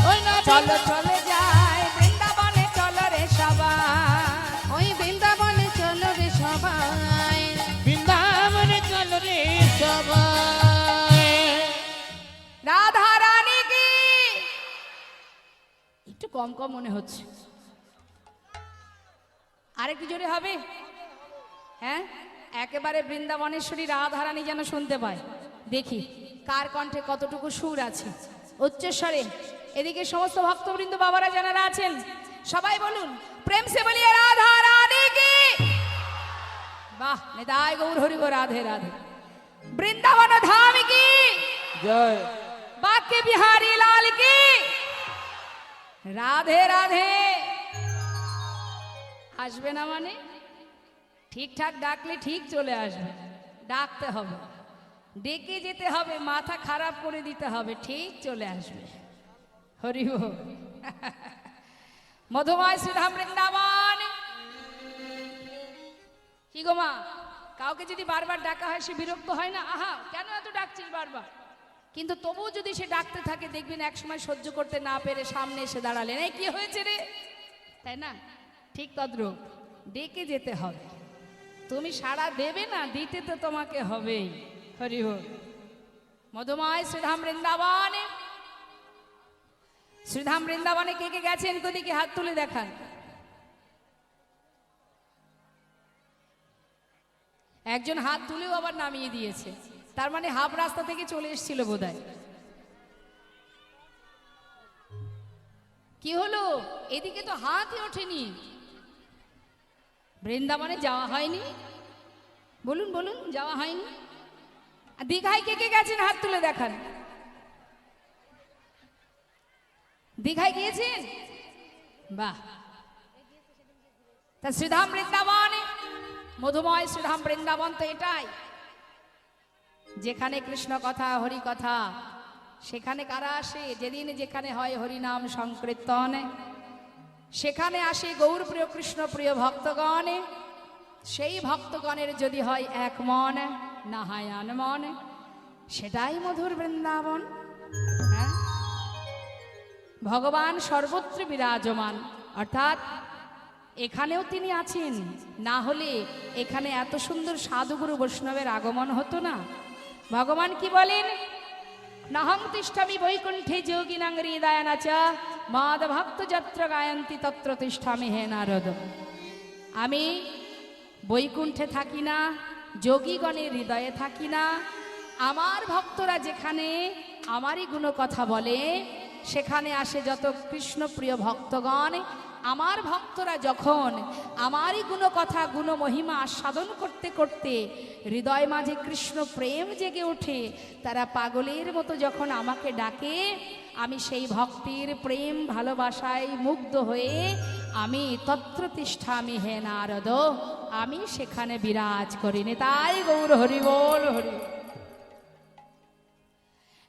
ওই না চলো চলে যাই বৃন্দাবনে, চলো রে সবাই। ওই বৃন্দাবনে চলো রে সবাই। বৃন্দাবনে, চলো রে সবাই। রাধা রানী কি। একটু কম কম মনে হচ্ছে, আরেকটু জোরে হবে? হ্যাঁ, একেবারে বৃন্দাবনেশ্বরী রাধা রানী যেন শুনতে পায়। দেখি কার কণ্ঠে কতটুকু সুর আছে উচ্চস্বরে। এদিকে সমস্ত ভক্তবৃন্দ বাবারা যারা আছেন সবাই বলুন প্রেম সে বলিয়ে রাধা রানী কি। বাহ, নিতাই গৌর হরি গো রাধে রাধে। বৃন্দাবন ধাম কি জয়। বাক্য বিহারী লাল কি রাধে রাধে। আসবে না মানে ঠিকঠাক ডাকলে ঠিক চলে আসবে। ডাকতে হবে, ডেকে যেতে হবে, মাথা খারাপ করে দিতে হবে, ঠিক চলে আসবে। হরি বল। মধুময় শ্রীধাম বৃন্দাবন। কি গো মা, কাউকে যদি বারবার ডাকা হয় সে বিরক্ত হয় না? আহা কেন এত ডাকছিস বারবার? কিন্তু তবুও যদি সে ডাকতে থাকে দেখবেন একসময় সহ্য করতে না পেরে সামনে এসে দাঁড়ালেন, এই কি হয়েছে রে, তাই না? ঠিক তদ্রূপ ডেকে যেতে হবে। তুমি সাড়া দেবে না, দিতে তো তোমাকে হবেই। হরি বল। মধুময় শ্রীধাম বৃন্দাবনে, শ্রীধাম বৃন্দাবনে কে কে গেছেন কোদিকে হাত তুলে দেখান। একজন হাত তুলেও আবার নামিয়ে দিয়েছে, তার মানে হাফ রাস্তা থেকে চলে এসেছিল বোধহয়। কি হলো, এদিকে তো হাতই ওঠেনি। বৃন্দাবনে যাওয়া হয়নি? বলুন বলুন, যাওয়া হয়নি? দীঘায় কে কে গেছেন হাত তুলে দেখান। দীঘায় গিয়েছেন? বাহ, তা শ্রীধাম বৃন্দাবন, মধুময় শ্রীধাম বৃন্দাবন তো এটাই, যেখানে কৃষ্ণ কথা হরি কথা, সেখানে কারা আসে? যেদিন যেখানে হয় হরিনাম সংকীর্তন, সেখানে আসে গৌর প্রিয় কৃষ্ণ প্রিয় ভক্তগণ। সেই ভক্তগণের যদি হয় এক মন, না হয় আনমন, সেটাই মধুর বৃন্দাবন। হ্যাঁ, ভগবান সর্বত্র বিরাজমান, অর্থাৎ এখানেও তিনি আছেন, না হলে এখানে এত সুন্দর সাধুগুরু বৈষ্ণবের আগমন হতো না। ভগবান কি বলেন? নাহং তিষ্ঠামি বৈকুণ্ঠে যোগিনাং হৃদয়ানা চ মাদ ভক্ত যত্র গায়ন্তি তত্র তিষ্ঠামি হে নারদ। আমি বৈকুণ্ঠে থাকি না, যোগীগণের হৃদয়ে থাকি না। আমার ভক্তরা যেখানে আমারই গুণকথা বলে, সেখানে আসে যত কৃষ্ণ প্রিয় ভক্তগণ। আমার ভক্তরা যখন আমারই গুণকথা গুণ মহিমা আস্বাদন করতে করতে হৃদয় মাঝে কৃষ্ণ প্রেম জেগে ওঠে, তারা পাগলের মতো যখন আমাকে ডাকে, আমি সেই ভক্তির প্রেম ভালোবাসায় মুগ্ধ হয়ে আমি তত্র তিষ্ঠামি হে নারদ, আমি সেখানে বিরাজ করিনি। তাই গৌর হরি বল হরি।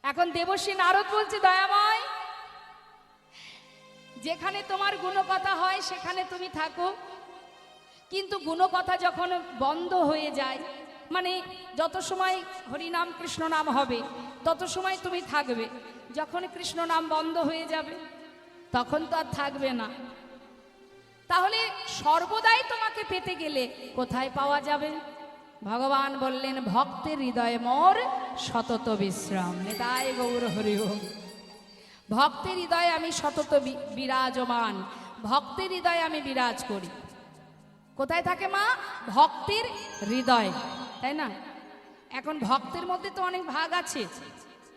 এখন দেবশ্রী নারদ বলছে, দয়াময়, যেখানে তোমার গুণকথা হয় সেখানে তুমি থাকো, কিন্তু গুণকথা যখন বন্ধ হয়ে যায়, মানে যত সময় হরিনাম কৃষ্ণ নাম হবে তত সময় তুমি থাকবে, যখন কৃষ্ণ নাম বন্ধ হয়ে যাবে তখন তো আর থাকবে না। তাহলে সর্বদাই তোমাকে পেতে গেলে কোথায় পাওয়া যাবে? ভগবান বললেন, ভক্তের হৃদয়ে মোর সতত বিশ্রাম। তাই গৌর হরি বল। ভক্তের হৃদয়ে আমি সতত বিরাজমান, ভক্তের হৃদয়ে আমি বিরাজ করি। কোথায় থাকে মা? ভক্তের হৃদয়, তাই না? এখন ভক্তের মধ্যে তো অনেক ভাগ আছে,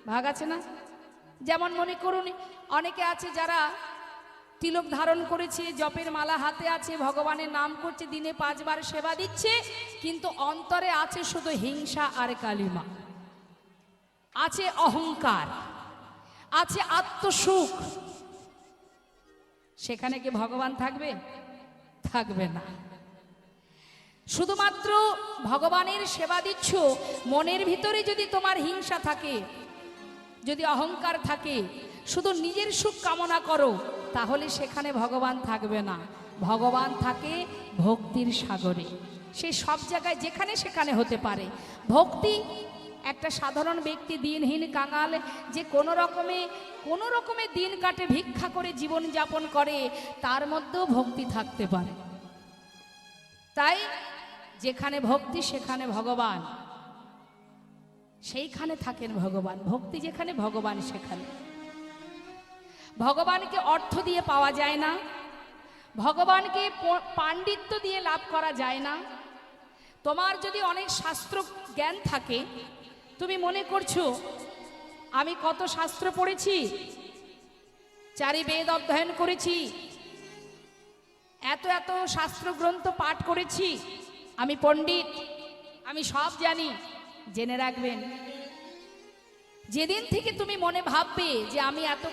ভাগ আছে না? যেমন মনে করুন, অনেকে আছে যারা তিলক ধারণ করেছে, জপের মালা হাতে আছে, ভগবানের নাম করছে, দিনে 5 বার সেবা দিচ্ছে, কিন্তু অন্তরে আছে শুধু হিংসা আর কালিমা, আছে অহংকার, আছে আত্মসুখ। সেখানে কি ভগবান থাকবে? থাকবে না। শুধুমাত্র ভগবানের সেবা দিচ্ছ, মনের ভিতরে যদি তোমার হিংসা থাকে, যদি অহংকার থাকে, শুধু নিজের সুখ কামনা করো, তাহলে সেখানে ভগবান থাকবে না। ভগবান থাকে ভক্তির সাগরে। সে সব জায়গায় যেখানে সেখানে হতে পারে। ভক্তি, একটা সাধারণ ব্যক্তি দিনহীন কাঙাল যে কোনো রকমে দিন কাটে, ভিক্ষা করে জীবন যাপন করে, তার মধ্যেও ভক্তি থাকতে পারে। তাই যেখানে ভক্তি সেখানে ভগবান, সেইখানে থাকেন ভগবান। ভক্তি যেখানে, ভগবান সেখানে। ভগবানকে অর্থ দিয়ে পাওয়া যায় না, ভগবানকে পাণ্ডিত্য দিয়ে লাভ করা যায় না। তোমার যদি অনেক শাস্ত্র জ্ঞান থাকে, তুমি মনে করছো আমি কত শাস্ত্র পড়েছি, 4 বেদ অধ্যয়ন করেছি, এত এত শাস্ত্র গ্রন্থ পাঠ করেছি, আমি পণ্ডিত, আমি সব জানি। জেনে রাখবেন, যেদিন থেকে তুমি মনে ভাববে যে আমি এত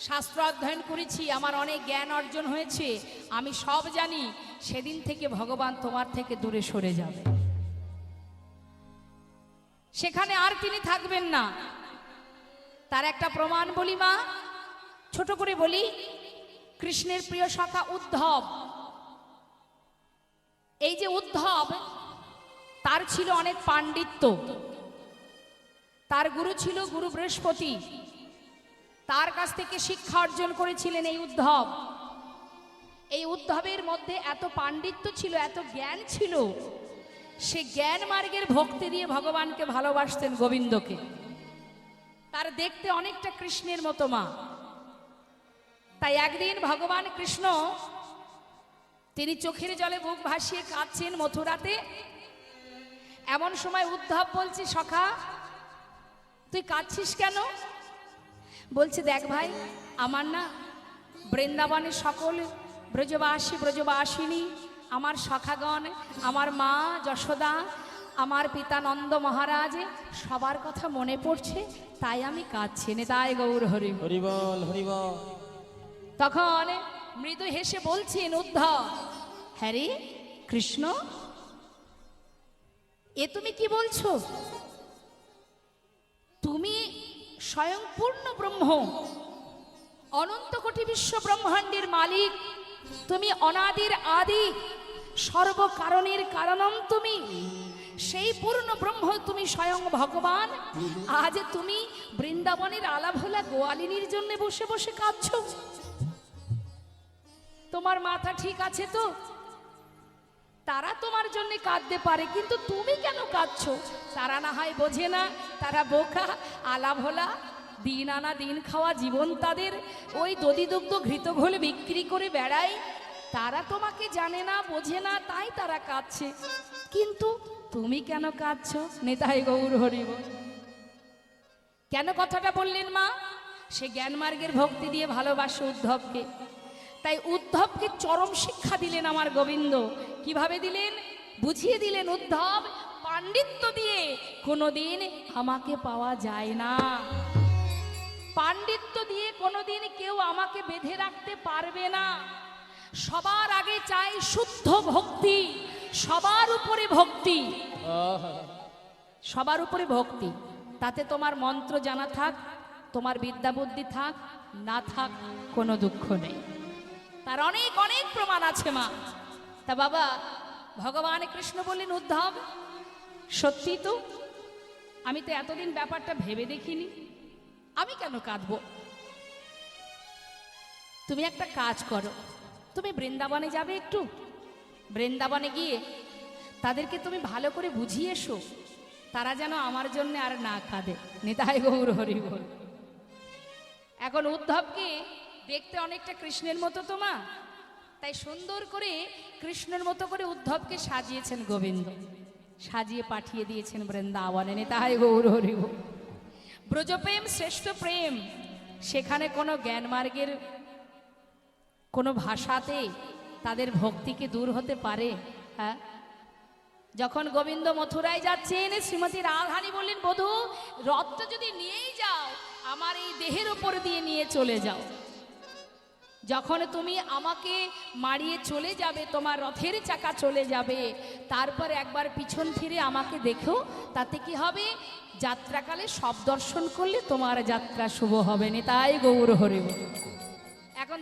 শাস্ত্র অধ্যয়ন করেছি, আমার অনেক জ্ঞান অর্জন হয়েছে, আমি সব জানি, সেদিন থেকে ভগবান তোমার থেকে দূরে সরে যাবে। সেখানে আর তিনি থাকবেন না। তার একটা প্রমাণ বলি মা, ছোট করে বলি। কৃষ্ণের প্রিয় সখা উদ্ধব, এই যে উদ্ধব, তার ছিল অনেক পাণ্ডিত্য। তার গুরু ছিল গুরু বৃহস্পতি, তার কাছ থেকে শিক্ষা অর্জন করেছিলেন এই উদ্ধব। এই উদ্ধবের মধ্যে এত পাণ্ডিত্য ছিল, এত জ্ঞান ছিল, সে জ্ঞান মার্গের ভক্তি দিয়ে ভগবানকে ভালোবাসতেন, গোবিন্দকে। তার দেখতে অনেকটা কৃষ্ণের মতো মা। তাই একদিন ভগবান কৃষ্ণ, তিনি চোখের জলে বুক ভাসিয়ে কাঁদছেন মথুরাতে। এমন সময় উদ্ধব বলছে, সখা তুই কাঁদছিস কেন? বলছে, দেখ ভাই, আমার না বৃন্দাবনের সকল ব্রজবাসী ব্রজবাসিনী, আমার সখাগণ, আমার মা যশোদা, আমার পিতা নন্দ মহারাজ, সবার কথা মনে পড়ছে, তাই আমি কাঁদছি। তাই গৌর হরি হরি বল হরি বল। তখন মৃদু হেসে বলছেন উদ্ধব, হ্যাঁ রে কৃষ্ণ, এ তুমি কি বলছো? তুমি স্বয়ং পূর্ণ ব্রহ্ম, অনন্ত কোটি বিশ্ব ব্রহ্মাণ্ডের মালিক, তুমি অনাদির আদি, সর্বকারণের কারণম তুমি, সেই পূর্ণ ব্রহ্ম, তুমি স্বয়ং ভগবান। আজ তুমি বৃন্দাবনের আলাভোলা গোয়ালিনীর জন্য বসে বসে কাঁদছো? তোমার মাথা ঠিক আছে তো? তারা তোমার জন্য কাঁদতে পারে, কিন্তু তুমি কেন কাঁদছো? তারা না হয় বোঝে না, তারা বোকা, আলাভোলা, দিন আনা দিন খাওয়া জীবন তাদের, ওই দধি দুগ্ধ ঘৃত ঘোল বিক্রি করে বেড়ায়। তারা তোমাকে জানে না, বোঝে না, তাই তারা কাঁদছে। কিন্তু তুমি কেন কাঁদছো? নেতাই গৌর হরি বল। কেন কথাটা বললেন মা? সে জ্ঞান মার্গের ভক্তি দিয়ে ভালোবাসে উদ্ধবকে, তাই উদ্ধবকে চরম শিক্ষা দিলেন আমার গোবিন্দ। কিভাবে দিলেন? বুঝিয়ে দিলেন, উদ্ধব, পাণ্ডিত্য দিয়ে কোনোদিন আমাকে পাওয়া যায় না, পাণ্ডিত্য দিয়ে কোনোদিন কেউ আমাকে বেঁধে রাখতে পারবে না। সবার আগে চাই শুদ্ধ ভক্তি, সবার উপরে ভক্তি, সবার উপরে ভক্তি। তাতে তোমার মন্ত্র জানা থাক, তোমার বিদ্যা বুদ্ধি থাক, না থাক, কোনো দুঃখ নেই। তার অনেক অনেক প্রমাণ আছে মা। তা বাবা, ভগবান কৃষ্ণ বললেন, উদ্ধব, সত্যি তো, আমি তো এতদিন ব্যাপারটা ভেবে দেখিনি, আমি কেন কাঁদবো? তুমি একটা কাজ করো, তুমি বৃন্দাবনে যাবে, একটু বৃন্দাবনে গিয়ে তাদেরকে তুমি ভালো করে বুঝিয়ে এসো, তারা যেন আমার জন্য আর না কাঁদে। নিতাই গৌর হরি বল। এখন উদ্ধবকে দেখতে অনেকটা কৃষ্ণের মতো তো মা, তাই সুন্দর করে কৃষ্ণের মতো করে উদ্ধবকে সাজিয়েছেন গোবিন্দ, সাজিয়ে পাঠিয়ে দিয়েছেন বৃন্দাবনে। নিতাই গৌর হরি বল। ব্রজপ্রেম শ্রেষ্ঠ প্রেম, সেখানে কোনো জ্ঞান মার্গের কোনো ভাষাতে তাদের ভক্তিকে দূর হতে পারে? হ্যাঁ, যখন গোবিন্দ মথুরায় যাচ্ছেন, শ্রীমতী রাধারানী বললেন, বধূ, রথটা যদি নিয়েই যাও, আমার এই দেহের উপর দিয়ে নিয়ে চলে যাও। যখন তুমি আমাকে মারিয়ে চলে যাবে, তোমার রথের চাকা চলে যাবে, তারপর একবার পিছন ফিরে আমাকে দেখো, তাতে কি হবে? যাত্রাকালে সব দর্শন করলে তোমার যাত্রা শুভ হবে। নিতাই গৌর হরি বল। এখন